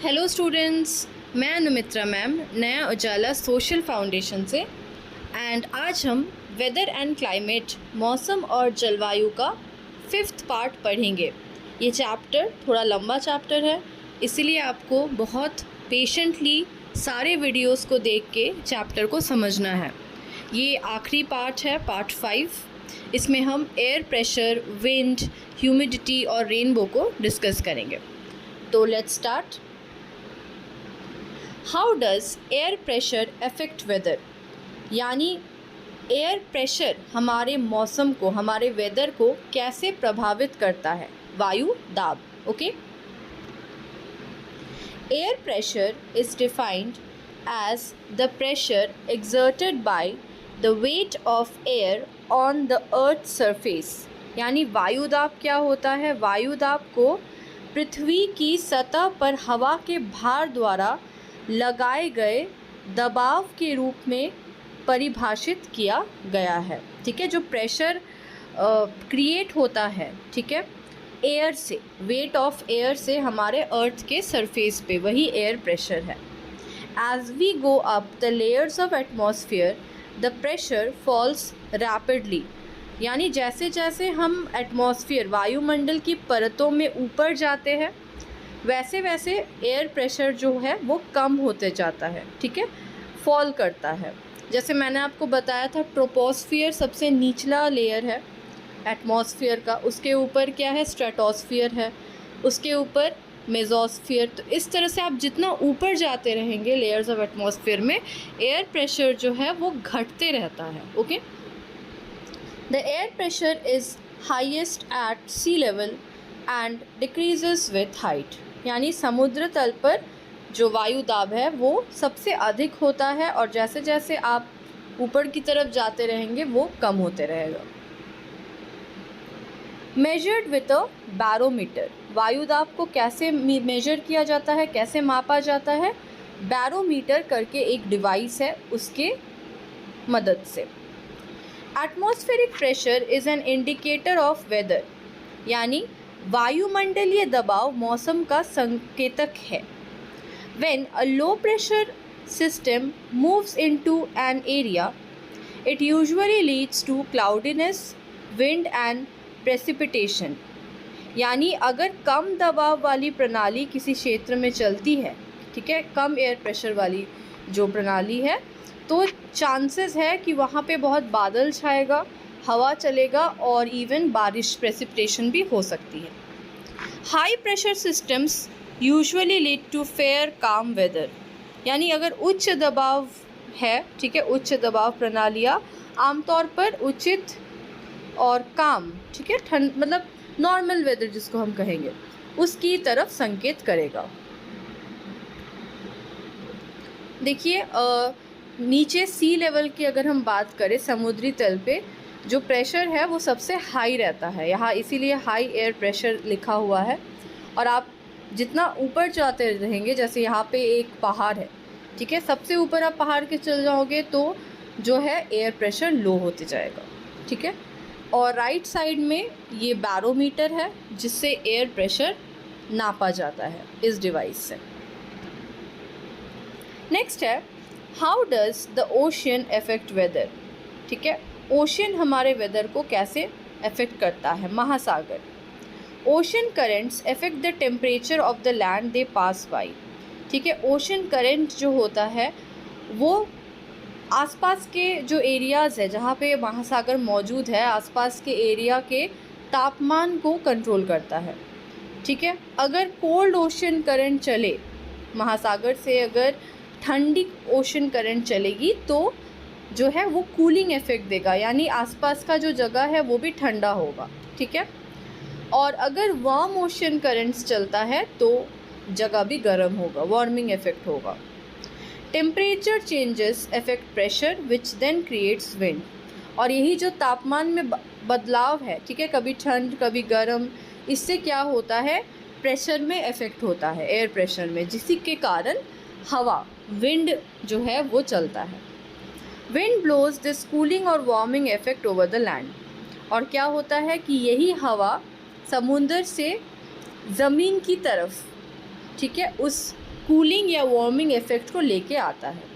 Hello students, मैं अनुमित्रा ma'am नया उजाला social foundation से। एंड आज हम वेदर एंड क्लाइमेट मौसम और जलवायु का 5th पार्ट पढ़ेंगे। ये चैप्टर थोड़ा लंबा चैप्टर है, इसीलिए आपको बहुत पेशेंटली सारे वीडियोस को देख के चैप्टर को समझना है। ये आखिरी पार्ट है, पार्ट 5। इसमें हम एयर प्रेशर, विंड, ह्यूमिडिटी और रेनबो को डिस्कस करेंगे। तो let's start. How does air pressure affect weather? यानी एयर प्रेशर हमारे मौसम को, हमारे वेदर को कैसे प्रभावित करता है? वायु दाब। Okay, air pressure is defined as the pressure exerted by the weight of air on the earth surface. यानी वायु दाब क्या होता है? वायु दाब को पृथ्वी की सतह पर हवा के भार द्वारा लगाए गए दबाव के रूप में परिभाषित किया गया है। ठीक है, जो प्रेशर क्रिएट होता है, ठीक है, एयर से, वेट ऑफ एयर से हमारे अर्थ के सरफेस पे, वही एयर प्रेशर है। As we go up the layers of atmosphere the pressure falls rapidly. यानी जैसे जैसे हम एटमॉस्फेयर, वायुमंडल की परतों में ऊपर जाते हैं, वैसे वैसे एयर प्रेशर जो है वो कम होते जाता है। ठीक है, फॉल करता है। जैसे मैंने आपको बताया था, ट्रोपोस्फियर सबसे निचला लेयर है एटमॉस्फेयर का, उसके ऊपर क्या है? स्ट्रेटोस्फियर है, उसके ऊपर मेसोस्फियर। तो इस तरह से आप जितना ऊपर जाते रहेंगे लेयर्स ऑफ एटमॉस्फेयर में, एयर प्रेशर जो है वो घटते रहता है। Okay, the air pressure is highest at sea level and decreases with height. यानी समुद्र तल पर जो वायु दाब है वो सबसे अधिक होता है, और जैसे जैसे आप ऊपर की तरफ जाते रहेंगे वो कम होते रहेगा। Measured with a barometer. वायु दाब को कैसे मेजर किया जाता है, कैसे मापा जाता है? बैरोमीटर करके एक डिवाइस है, उसके मदद से। Atmospheric pressure is an indicator of weather. यानी वायुमंडलीय दबाव मौसम का संकेतक है। When a low pressure system moves into an area, it usually leads to cloudiness, wind and precipitation. यानी अगर कम दबाव वाली प्रणाली किसी क्षेत्र में चलती है, ठीक है, कम एयर प्रेशर वाली जो प्रणाली है, तो चांसेस है कि वहाँ पे बहुत बादल छाएगा, हवा चलेगा और इवन बारिश, प्रेसिपिटेशन भी हो सकती है। High pressure systems usually lead to fair calm weather. यानी अगर उच्च दबाव है, ठीक है, उच्च दबाव प्रणालियाँ आमतौर पर उचित और काम, ठीक है, ठंड, मतलब नॉर्मल वेदर जिसको हम कहेंगे, उसकी तरफ संकेत करेगा। देखिए, नीचे सी लेवल की अगर हम बात करें, समुद्री तल पे जो प्रेशर है वो सबसे हाई रहता है यहाँ, इसीलिए हाई एयर प्रेशर लिखा हुआ है। और आप जितना ऊपर जाते रहेंगे, जैसे यहाँ पे एक पहाड़ है, ठीक है, सबसे ऊपर आप पहाड़ के चल जाओगे तो जो है एयर प्रेशर लो होते जाएगा। ठीक है, और राइट साइड में ये बैरोमीटर है जिससे एयर प्रेशर नापा जाता है इस डिवाइस से। नेक्स्ट है, how does the ocean affect weather? ठीक है, ओशियन हमारे वेदर को कैसे अफेक्ट करता है? महासागर। Ocean currents affect the temperature of the land they pass by. ठीक है, ओशन करेंट जो होता है वो आसपास के जो एरियाज़ है जहाँ पे महासागर मौजूद है, आसपास के एरिया के तापमान को कंट्रोल करता है। ठीक है, अगर कोल्ड ओशन करंट चले, महासागर से अगर ठंडी ओशन करंट चलेगी तो जो है वो कूलिंग इफेक्ट देगा, यानी आसपास का जो जगह है वो भी ठंडा होगा। ठीक है, और अगर वार्म ओशन करंट्स चलता है तो जगह भी गर्म होगा, वार्मिंग इफेक्ट होगा। Temperature changes affect pressure which then creates wind. और यही जो तापमान में बदलाव है, ठीक है, कभी ठंड कभी गर्म, इससे क्या होता है? प्रेशर में इफेक्ट होता है, एयर प्रेशर में, जिसी के कारण हवा, विंड जो है वो चलता है। विंड ब्लोज दिस कूलिंग और warming effect over the land. और क्या होता है कि यही हवा समुंदर से ज़मीन की तरफ, ठीक है, उस कूलिंग या वार्मिंग इफेक्ट को लेके आता है।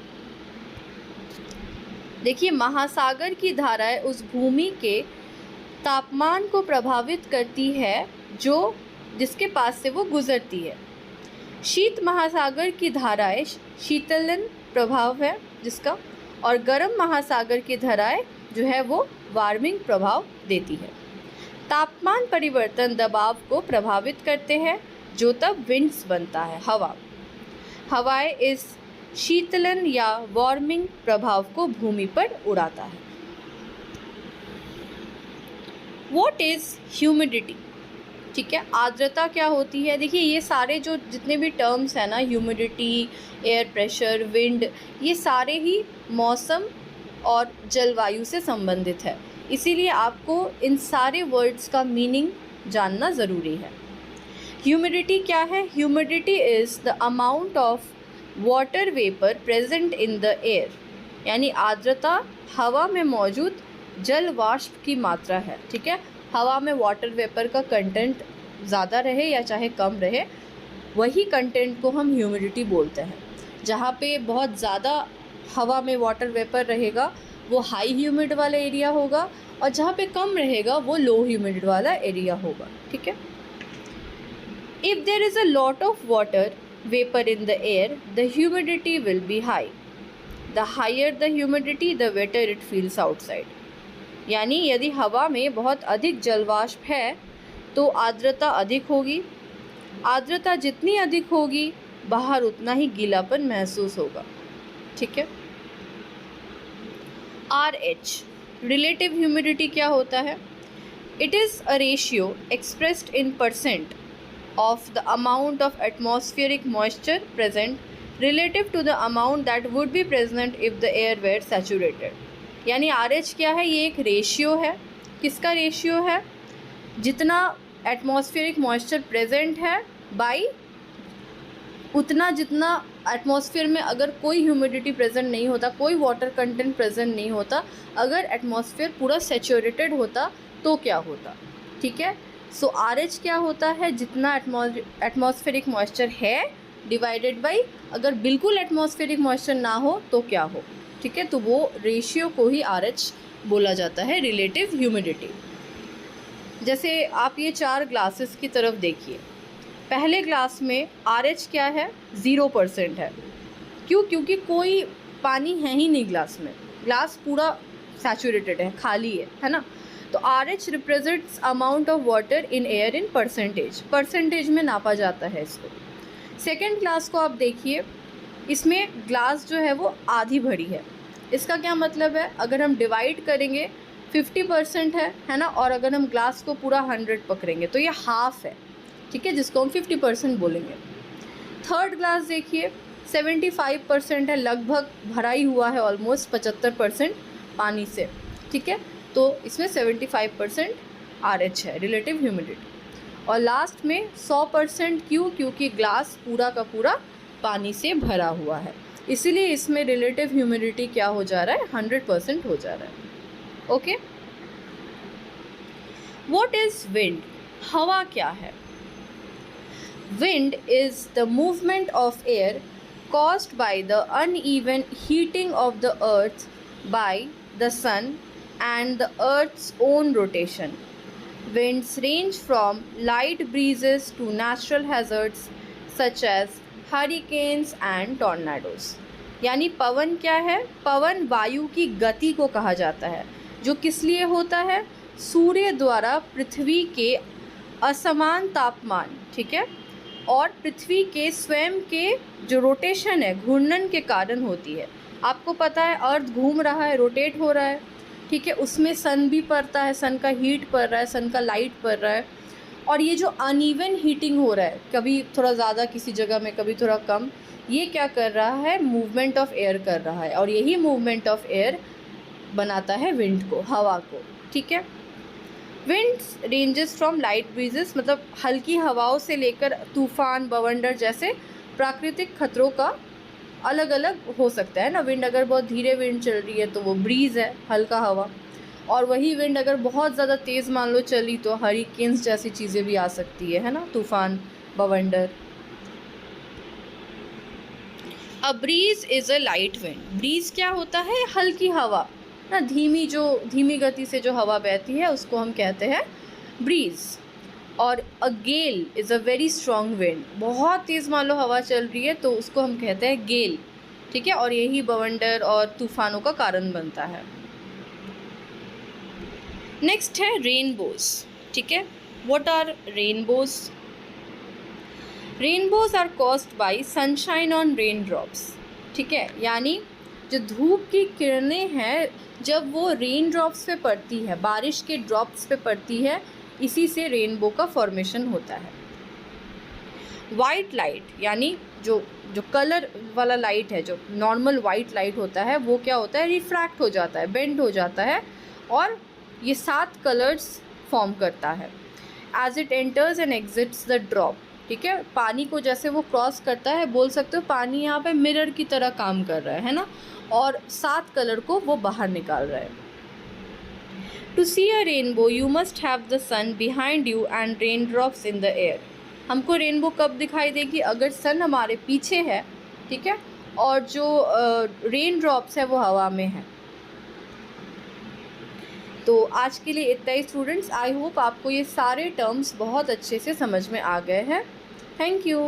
देखिए, महासागर की धाराएं उस भूमि के तापमान को प्रभावित करती है जिसके पास से वो गुजरती है। शीत महासागर की धाराएं शीतलन प्रभाव है जिसका, और गर्म महासागर की धाराएं जो है वो वार्मिंग प्रभाव देती है। तापमान परिवर्तन दबाव को प्रभावित करते हैं, जो तब विंड्स बनता है, हवाएं इस शीतलन या वार्मिंग प्रभाव को भूमि पर उड़ाता है। What is humidity? ठीक है, आर्द्रता क्या होती है? देखिए, ये सारे जो जितने भी टर्म्स हैं ना, ह्यूमिडिटी, एयर प्रेशर, विंड, ये सारे ही मौसम और जलवायु से संबंधित है। इसीलिए आपको इन सारे वर्ड्स का मीनिंग जानना ज़रूरी है। ह्यूमिडिटी क्या है? Humidity is the amount of water vapour present in the air, यानी आर्द्रता हवा में मौजूद जल वाष्प की मात्रा है। ठीक है, हवा में वाटर वेपर का कंटेंट ज़्यादा रहे या चाहे कम रहे, वही कंटेंट को हम ह्यूमिडिटी बोलते हैं। जहाँ पे बहुत ज़्यादा हवा में वाटर वेपर रहेगा वो हाई ह्यूमिड वाला एरिया होगा, और जहाँ पे कम रहेगा वो लो ह्यूमिड वाला एरिया होगा। ठीक है, if there is a lot of water vapour in the air, the humidity will be high. The higher the humidity, the wetter it feels outside. यानी यदि हवा में बहुत अधिक जलवाष्प है तो आर्द्रता अधिक होगी। आर्द्रता जितनी अधिक होगी बाहर उतना ही गीलापन महसूस होगा। ठीक है, RH रिलेटिव ह्यूमिडिटी क्या होता है? It is a ratio expressed in percent of the amount of atmospheric moisture present relative to the amount that would be present if the air were saturated. यानी RH क्या है? ये एक ratio है। किसका रेशियो है? जितना एटमॉस्फेरिक मॉइस्चर प्रेजेंट है बाई उतना जितना एटमॉस्फेयर में अगर कोई ह्यूमिडिटी प्रेजेंट नहीं होता, कोई वाटर कंटेंट प्रेजेंट नहीं होता, अगर एटमॉस्फेयर पूरा सैचुरेटेड होता तो क्या होता। ठीक है, सो RH क्या होता है? जितना एटमॉस्फेरिक मॉइस्चर है डिवाइडेड बाई अगर बिल्कुल एटमॉस्फेरिक मॉइस्चर ना हो तो क्या हो। ठीक है, तो वो रेशियो को ही RH बोला जाता है, रिलेटिव ह्यूमिडिटी। जैसे आप ये 4 ग्लासेस की तरफ देखिए, पहले ग्लास में RH क्या है? 0% है। क्यों? क्योंकि कोई पानी है ही नहीं ग्लास में, ग्लास पूरा सैचुरेटेड है, खाली है ना। तो RH represents amount of water in air in percentage में नापा जाता है इसको। सेकेंड ग्लास को आप देखिए, इसमें ग्लास जो है वो आधी भरी है। इसका क्या मतलब है? अगर हम डिवाइड करेंगे 50% है ना, और अगर हम ग्लास को पूरा 100 पकड़ेंगे तो ये हाफ है। ठीक है, जिसको हम 50% बोलेंगे। थर्ड ग्लास देखिए, 75% है, लगभग भरा ही हुआ है, ऑलमोस्ट 75% पानी से। ठीक है, तो इसमें 75% RH है, रिलेटिव ह्यूमिडिटी। और लास्ट में 100% क्यों? क्योंकि ग्लास पूरा का पूरा पानी से भरा हुआ है, इसीलिए इसमें रिलेटिव ह्यूमिडिटी क्या हो जा रहा है? 100% हो जा रहा है। Okay, what is wind? हवा क्या है? Wind is the movement of air caused by the uneven heating of the earth by the sun and the earth's own rotation. Winds range from light breezes to natural hazards such as hurricanes and tornadoes. यानी पवन क्या है? पवन वायु की गति को कहा जाता है, जो किस लिए होता है? सूर्य द्वारा पृथ्वी के असमान तापमान, ठीक है, और पृथ्वी के स्वयं के जो रोटेशन है, घूर्णन के कारण होती है। आपको पता है अर्थ घूम रहा है, रोटेट हो रहा है, ठीक है, उसमें सन भी पड़ता है, सन का हीट पड़ रहा है, सन का लाइट पड़ रहा है, और ये जो अनइवन हीटिंग हो रहा है, कभी थोड़ा ज़्यादा किसी जगह में, कभी थोड़ा कम, ये क्या कर रहा है? मूवमेंट ऑफ एयर कर रहा है, और यही मूवमेंट ऑफ एयर बनाता है विंड को, हवा को। ठीक है, winds ranges from light breezes, मतलब हल्की हवाओं से लेकर तूफान, बवंडर जैसे प्राकृतिक खतरों का अलग अलग हो सकता है ना। विंड अगर बहुत धीरे विंड चल रही है तो वो ब्रीज़ है, हल्का हवा, और वही विंड अगर बहुत ज़्यादा तेज़ मान लो चली तो हरिकेन्स जैसी चीज़ें भी आ सकती है ना, तूफान, बवंडर। A breeze is a light wind. Breeze क्या होता है? हल्की हवा ना, धीमी गति से जो हवा बहती है उसको हम कहते हैं ब्रीज। और a gale is a very strong wind. बहुत तेज़ मान लो हवा चल रही है तो उसको हम कहते हैं गेल। ठीक है, और यही बवंडर और तूफानों का कारण बनता है। नेक्स्ट है रेनबोज। ठीक है, what are rainbows? Rainbows are caused by sunshine on rain drops. ठीक है, यानी जो धूप की किरणें हैं जब वो रेन ड्रॉप्स पे पड़ती है, बारिश के ड्रॉप्स पे पड़ती है, इसी से रेनबो का फॉर्मेशन होता है। वाइट लाइट, यानी जो जो कलर वाला लाइट है, जो नॉर्मल वाइट लाइट होता है, वो क्या होता है? रिफ्रैक्ट हो जाता है, बेंड हो जाता है और ये 7 कलर्स फॉर्म करता है as it enters and exits the drop. ठीक है, पानी को जैसे वो क्रॉस करता है, बोल सकते हो पानी यहाँ पे मिरर की तरह काम कर रहा है ना, और 7 कलर को वो बाहर निकाल रहा है। To see a rainbow you must have the sun behind you and rain drops in the air. हमको रेनबो कब दिखाई देगी? अगर सन हमारे पीछे है, ठीक है, और जो रेन ड्रॉप्स है वो हवा में है। तो आज के लिए इतना ही स्टूडेंट्स। आई होप आपको ये सारे टर्म्स बहुत अच्छे से समझ में आ गए हैं। Thank you.